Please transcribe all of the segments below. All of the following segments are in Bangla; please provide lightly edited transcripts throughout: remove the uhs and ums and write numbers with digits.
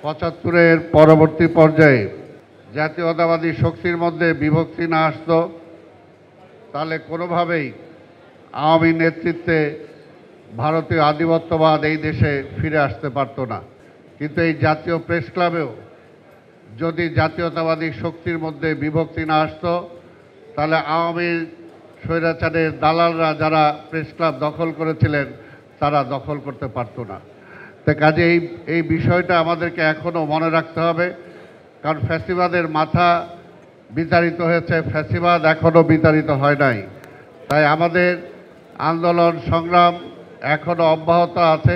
৭৫-এর পরবর্তী পর্যায়ে জাতীয়তাবাদী শক্তির মধ্যে বিভক্তি না আসতো, তাহলে কোনোভাবেই আওয়ামী নেতৃত্বে ভারতীয় আধিপত্যবাদ এই দেশে ফিরে আসতে পারত না। কিন্তু এই জাতীয় প্রেস ক্লাবেও যদি জাতীয়তাবাদী শক্তির মধ্যে বিভক্তি না আসতো, তাহলে আওয়ামী স্বৈরাচারের দালালরা যারা প্রেস ক্লাব দখল করেছিলেন তারা দখল করতে পারত না। তো কাজে এই বিষয়টা আমাদেরকে এখনও মনে রাখতে হবে, কারণ ফ্যাসিবাদের মাথা বিতাড়িত হয়েছে, ফ্যাসিবাদ এখনও বিতাড়িত হয় নাই। তাই আমাদের আন্দোলন সংগ্রাম এখনও অব্যাহত আছে।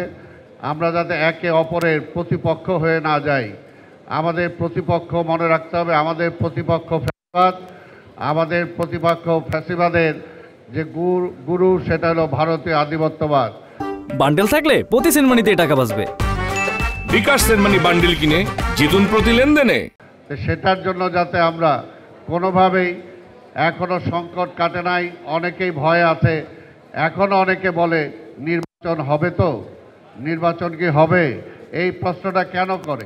আমরা যাতে একে অপরের প্রতিপক্ষ হয়ে না যাই, আমাদের প্রতিপক্ষ মনে রাখতে হবে, আমাদের প্রতিপক্ষ ফ্যাসিবাদ, আমাদের প্রতিপক্ষ ফ্যাসিবাদের যে গুরু সেটা হলো ভারতীয় আধিপত্যবাদ। বান্ডেল থাকলে প্রতি সেনমানিতে টাকা বাঁচবে। বিকাশ সেনমানি বান্ডেল কিনে জিতুন প্রতি লেনদেনে। সেটার জন্য যাতে আমরা কোনোভাবেই, এখনও সংকট কাটে নাই, অনেকেই ভয় আছে। এখনও অনেকে বলে নির্বাচন হবে, তো নির্বাচন কি হবে, এই প্রশ্নটা কেন করে?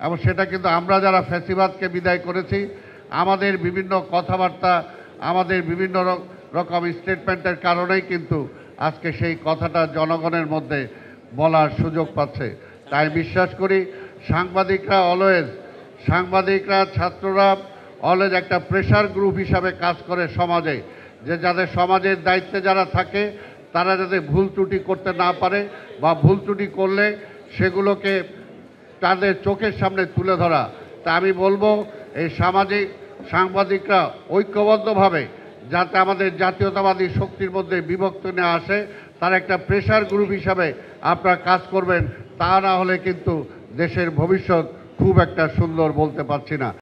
এবং সেটা কিন্তু আমরা যারা ফ্যাসিবাদকে বিদায় করেছি, আমাদের বিভিন্ন কথাবার্তা, আমাদের বিভিন্ন রকম স্টেটমেন্টের কারণেই কিন্তু আজকে সেই কথাটা জনগণের মধ্যে বলার সুযোগ পাচ্ছে। তাই বিশ্বাস করি সাংবাদিকরা ছাত্ররা অলওয়েজ একটা প্রেশার গ্রুপ হিসাবে কাজ করে সমাজে, যে যাদের সমাজের দায়িত্বে যারা থাকে তারা যাতে ভুল ত্রুটি করতে না পারে, বা ভুল ত্রুটি করলে সেগুলোকে তাদের চোখের সামনে তুলে ধরা। তা আমি বলবো এই সাংবাদিকরা ঐক্যবদ্ধভাবে যাতে আমাদের জাতীয়তাবাদী শক্তির মধ্যে বিভক্তি না আসে, তার একটা প্রেশার গ্রুপ হিসাবে আপনারা কাজ করবেন। তা না হলে কিন্তু দেশের ভবিষ্যৎ খুব একটা সুন্দর বলতে পারছি না।